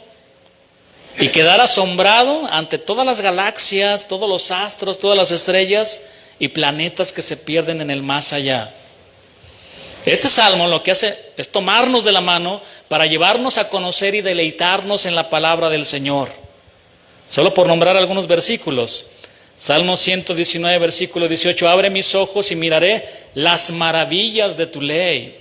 y quedar asombrado ante todas las galaxias, todos los astros, todas las estrellas y planetas que se pierden en el más allá. Este salmo lo que hace es tomarnos de la mano para llevarnos a conocer y deleitarnos en la palabra del Señor. Solo por nombrar algunos versículos. Salmo 119, versículo 18: abre mis ojos y miraré las maravillas de tu ley.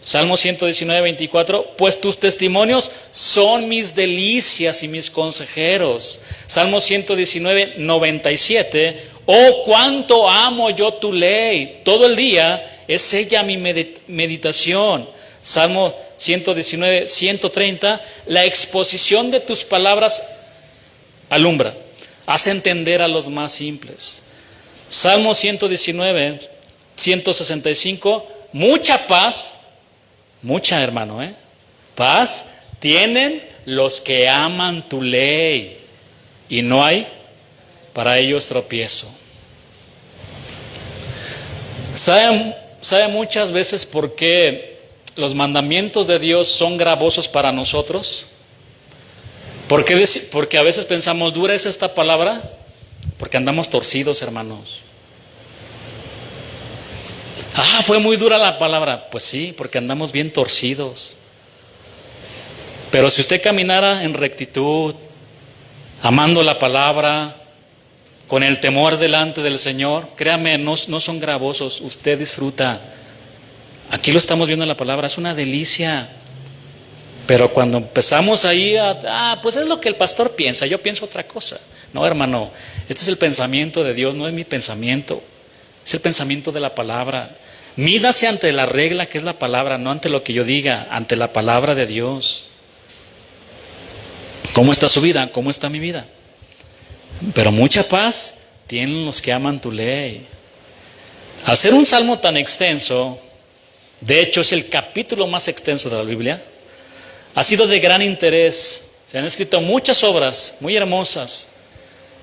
Salmo 119, 24: pues tus testimonios son mis delicias y mis consejeros. Salmo 119, 97: oh, cuánto amo yo tu ley, todo el día es ella mi meditación. Salmo 119, 130: la exposición de tus palabras alumbra, hace entender a los más simples. Salmo 119, 165: mucha paz, mucha, hermano, paz tienen los que aman tu ley, y no hay para ellos tropiezo. ¿Sabe muchas veces por qué los mandamientos de Dios son gravosos para nosotros? Porque a veces pensamos, ¿dura es esta palabra? Porque andamos torcidos, hermanos. Ah, fue muy dura la palabra. Pues sí, porque andamos bien torcidos. Pero si usted caminara en rectitud, amando la palabra, con el temor delante del Señor, créame, no son gravosos. Usted disfruta. Aquí lo estamos viendo en la palabra, es una delicia. Pero cuando empezamos ahí pues es lo que el pastor piensa, yo pienso otra cosa. No, hermano, este es el pensamiento de Dios, no es mi pensamiento. Es el pensamiento de la palabra. Mídase ante la regla que es la palabra, no ante lo que yo diga, ante la palabra de Dios. ¿Cómo está su vida? ¿Cómo está mi vida? Pero mucha paz tienen los que aman tu ley. Al ser un salmo tan extenso, de hecho es el capítulo más extenso de la Biblia, ha sido de gran interés. Se han escrito muchas obras muy hermosas.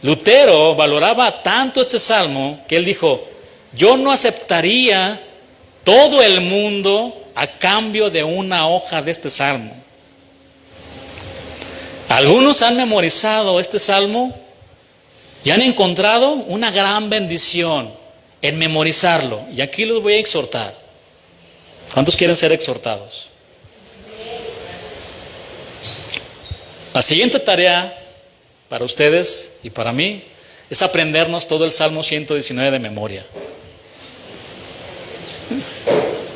Lutero valoraba tanto este salmo que él dijo: yo no aceptaría todo el mundo a cambio de una hoja de este salmo. Algunos han memorizado este salmo y han encontrado una gran bendición en memorizarlo. Y aquí los voy a exhortar. ¿Cuántos quieren ser exhortados? La siguiente tarea para ustedes y para mí es aprendernos todo el Salmo 119 de memoria.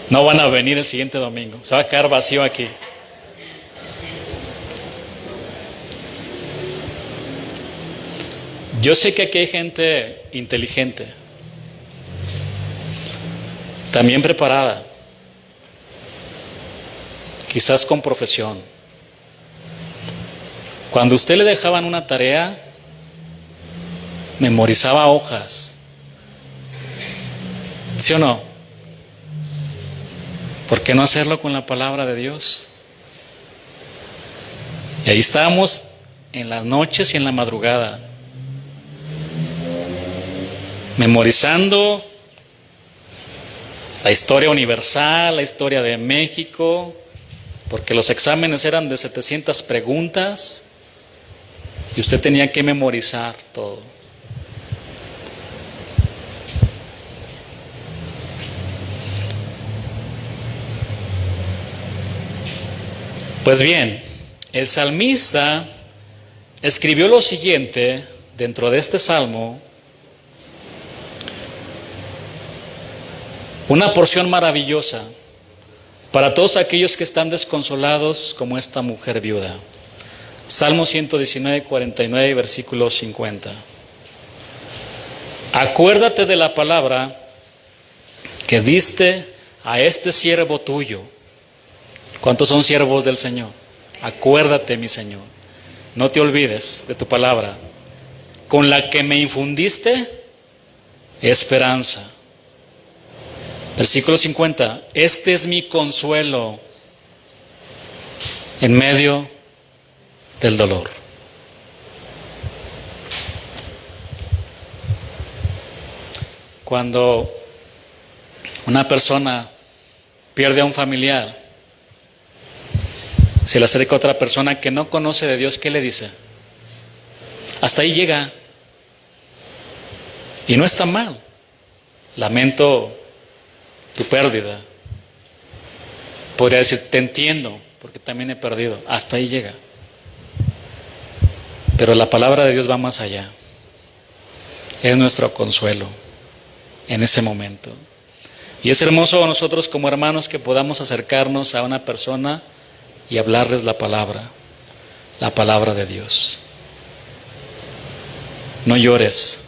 No van a venir el siguiente domingo, se va a quedar vacío aquí. Yo sé que aquí hay gente inteligente, también preparada, quizás con profesión. Cuando usted le dejaban una tarea, memorizaba hojas. ¿Sí o no? ¿Por qué no hacerlo con la palabra de Dios? Y ahí estábamos en las noches y en la madrugada, memorizando la historia universal, la historia de México, porque los exámenes eran de 700 preguntas y usted tenía que memorizar todo. Pues bien, el salmista escribió lo siguiente dentro de este salmo, una porción maravillosa para todos aquellos que están desconsolados como esta mujer viuda. Salmo 119, 49, versículo 50. Acuérdate de la palabra que diste a este siervo tuyo. ¿Cuántos son siervos del Señor? Acuérdate, mi Señor. No te olvides de tu palabra, con la que me infundiste esperanza. Versículo 50. Este es mi consuelo en medio del dolor. Cuando una persona pierde a un familiar, se le acerca a otra persona que no conoce de Dios, ¿qué le dice? Hasta ahí llega. Y no está mal. Lamento tu pérdida. Podría decir, te entiendo, porque también he perdido. Hasta ahí llega. Pero la palabra de Dios va más allá. Es nuestro consuelo en ese momento. Y es hermoso a nosotros como hermanos que podamos acercarnos a una persona y hablarles la palabra de Dios. No llores,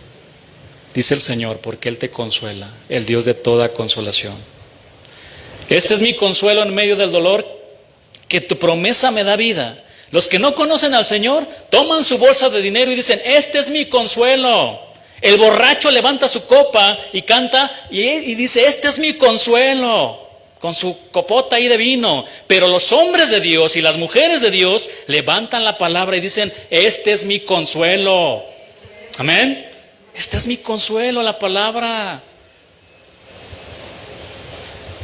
dice el Señor, porque Él te consuela, el Dios de toda consolación. Este es mi consuelo en medio del dolor, que tu promesa me da vida. Los que no conocen al Señor toman su bolsa de dinero y dicen, este es mi consuelo. El borracho levanta su copa y canta y dice, este es mi consuelo, con su copota ahí de vino. Pero los hombres de Dios y las mujeres de Dios levantan la palabra y dicen, este es mi consuelo. Amén. Este es mi consuelo, la palabra.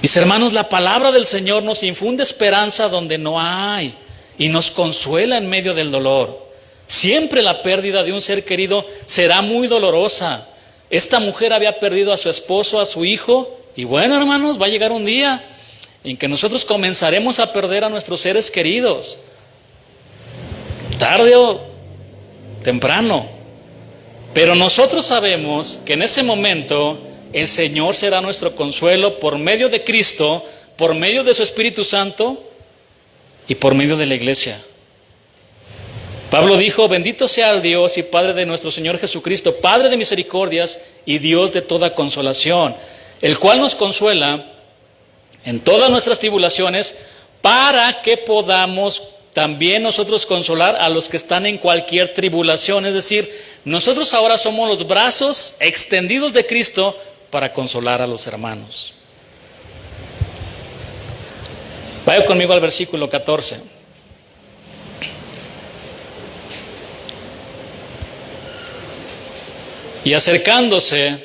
Mis hermanos, la palabra del Señor nos infunde esperanza donde no hay y nos consuela en medio del dolor. Siempre la pérdida de un ser querido será muy dolorosa. Esta mujer había perdido a su esposo, a su hijo, y bueno, hermanos, va a llegar un día en que nosotros comenzaremos a perder a nuestros seres queridos, tarde o temprano. Pero nosotros sabemos que en ese momento el Señor será nuestro consuelo por medio de Cristo, por medio de su Espíritu Santo, y por medio de la iglesia. Pablo dijo: bendito sea el Dios y Padre de nuestro Señor Jesucristo, Padre de misericordias y Dios de toda consolación, el cual nos consuela en todas nuestras tribulaciones, para que podamos también nosotros consolar a los que están en cualquier tribulación. Es decir, nosotros ahora somos los brazos extendidos de Cristo para consolar a los hermanos. Vaya conmigo al versículo 14. Y acercándose,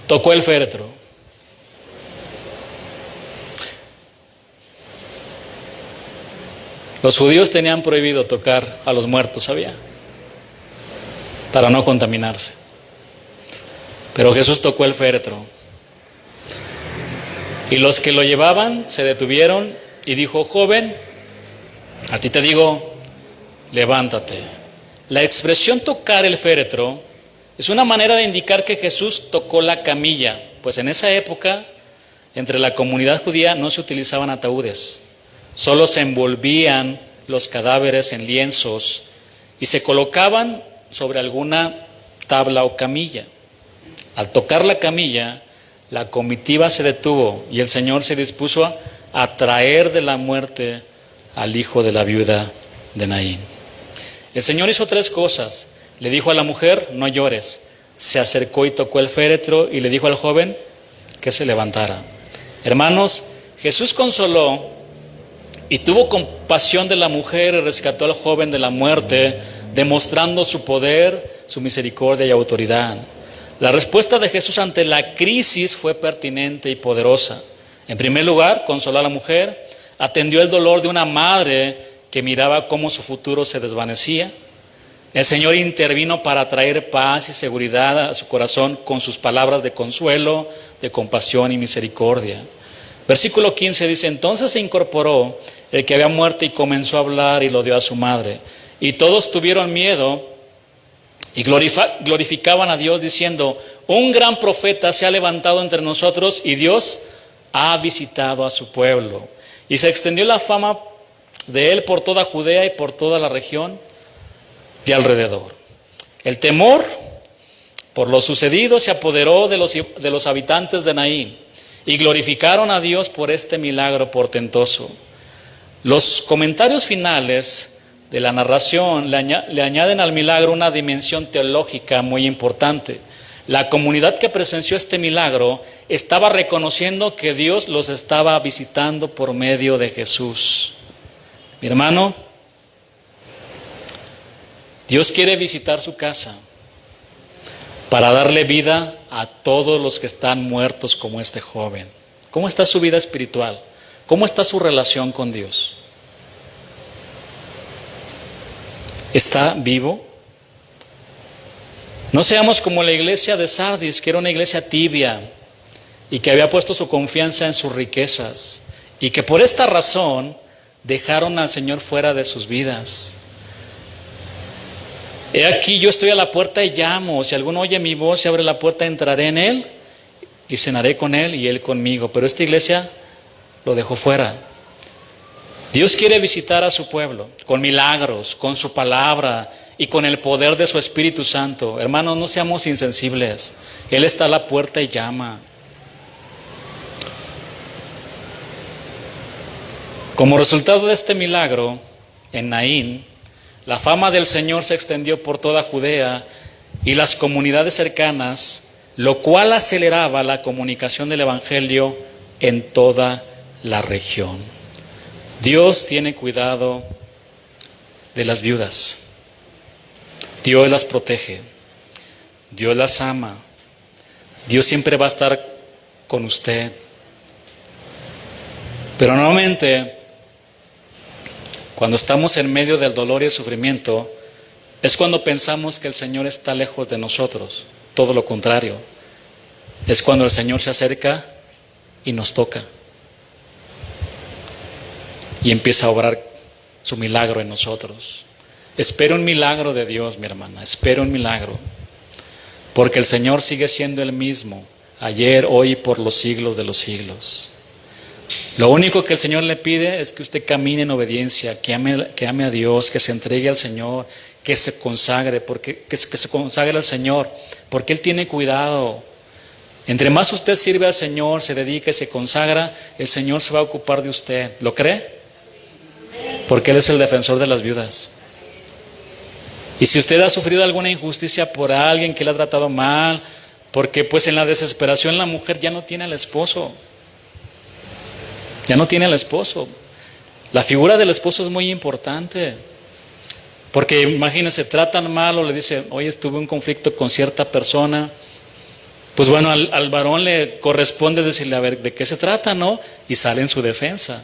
tocó el féretro. Los judíos tenían prohibido tocar a los muertos, ¿sabía? Para no contaminarse. Pero Jesús tocó el féretro. Y los que lo llevaban se detuvieron y dijo: joven, a ti te digo, levántate. La expresión tocar el féretro es una manera de indicar que Jesús tocó la camilla, pues en esa época, entre la comunidad judía no se utilizaban ataúdes, solo se envolvían los cadáveres en lienzos y se colocaban sobre alguna tabla o camilla. Al tocar la camilla, la comitiva se detuvo y el Señor se dispuso a traer de la muerte al hijo de la viuda de Naín. El Señor hizo 3 cosas. Le dijo a la mujer: no llores. Se acercó y tocó el féretro y le dijo al joven que se levantara. Hermanos, Jesús consoló y tuvo compasión de la mujer y rescató al joven de la muerte, demostrando su poder, su misericordia y autoridad. La respuesta de Jesús ante la crisis fue pertinente y poderosa. En primer lugar, consoló a la mujer, atendió el dolor de una madre que miraba cómo su futuro se desvanecía. El Señor intervino para traer paz y seguridad a su corazón con sus palabras de consuelo, de compasión y misericordia. Versículo 15 dice: entonces se incorporó el que había muerto y comenzó a hablar y lo dio a su madre. Y todos tuvieron miedo y glorificaban a Dios diciendo: un gran profeta se ha levantado entre nosotros y Dios ha visitado a su pueblo. Y se extendió la fama de él por toda Judea y por toda la región de alrededor. El temor por lo sucedido se apoderó de los habitantes de Naín y glorificaron a Dios por este milagro portentoso. Los comentarios finales de la narración le añaden al milagro una dimensión teológica muy importante. La comunidad que presenció este milagro estaba reconociendo que Dios los estaba visitando por medio de Jesús. Mi hermano, Dios quiere visitar su casa para darle vida a todos los que están muertos como este joven. ¿Cómo está su vida espiritual? ¿Cómo está su relación con Dios? ¿Está vivo? No seamos como la iglesia de Sardis, que era una iglesia tibia y que había puesto su confianza en sus riquezas y que por esta razón dejaron al Señor fuera de sus vidas. He aquí, yo estoy a la puerta y llamo. Si alguno oye mi voz y abre la puerta, entraré en él y cenaré con él y él conmigo. Pero esta iglesia lo dejó fuera. Dios quiere visitar a su pueblo con milagros, con su palabra y con el poder de su Espíritu Santo. Hermanos, no seamos insensibles. Él está a la puerta y llama. Como resultado de este milagro, en Naín, la fama del Señor se extendió por toda Judea y las comunidades cercanas, lo cual aceleraba la comunicación del Evangelio en toda la región. Dios tiene cuidado de las viudas. Dios las protege. Dios las ama. Dios siempre va a estar con usted. Pero normalmente, cuando estamos en medio del dolor y el sufrimiento, es cuando pensamos que el Señor está lejos de nosotros. Todo lo contrario. Es cuando el Señor se acerca y nos toca. Y empieza a obrar su milagro en nosotros. Espera un milagro de Dios, mi hermana. Espera un milagro. Porque el Señor sigue siendo el mismo. Ayer, hoy y por los siglos de los siglos. Lo único que el Señor le pide es que usted camine en obediencia, que ame a Dios, que se entregue al Señor, que se consagre, que se consagre al Señor, porque Él tiene cuidado. Entre más usted sirve al Señor, se dedica y se consagra, el Señor se va a ocupar de usted. ¿Lo cree? Porque Él es el defensor de las viudas. Y si usted ha sufrido alguna injusticia por alguien que le ha tratado mal, porque pues en la desesperación la mujer ya no tiene al esposo. Ya no tiene al esposo. La figura del esposo es muy importante. Porque imagínense, tratan mal o le dicen, oye, tuve un conflicto con cierta persona. Pues bueno, al varón le corresponde decirle, a ver, ¿de qué se trata, no? Y sale en su defensa.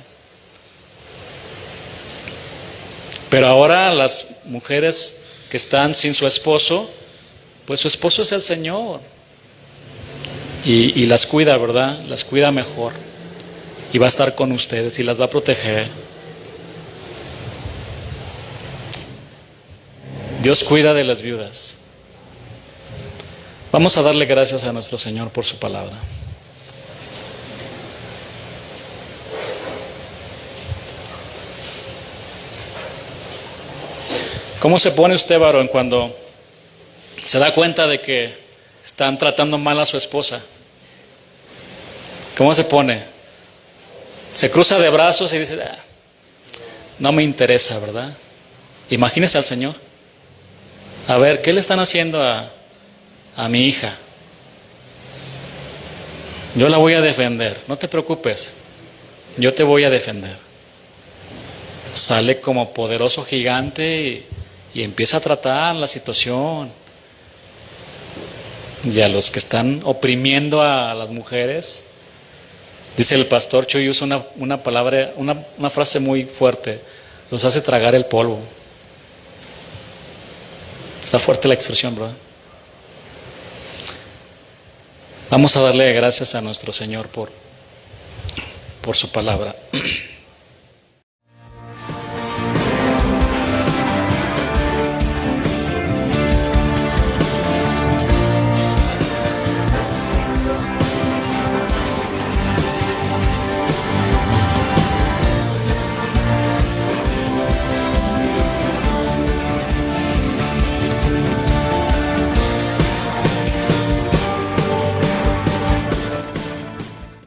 Pero ahora las mujeres que están sin su esposo, pues su esposo es el Señor. Y las cuida, ¿verdad? Las cuida mejor. Y va a estar con ustedes y las va a proteger. Dios cuida de las viudas. Vamos a darle gracias a nuestro Señor por su palabra. ¿Cómo se pone usted, varón, cuando se da cuenta de que están tratando mal a su esposa? ¿Cómo se pone? Se cruza de brazos y dice, no me interesa, ¿verdad? Imagínese al Señor. A ver, ¿qué le están haciendo a mi hija? Yo la voy a defender, no te preocupes, yo te voy a defender. Sale como poderoso gigante y empieza a tratar la situación. Y a los que están oprimiendo a las mujeres, dice el pastor Chuy, usa una palabra, una frase muy fuerte, los hace tragar el polvo. Está fuerte la expresión, ¿verdad? Vamos a darle gracias a nuestro Señor por su palabra.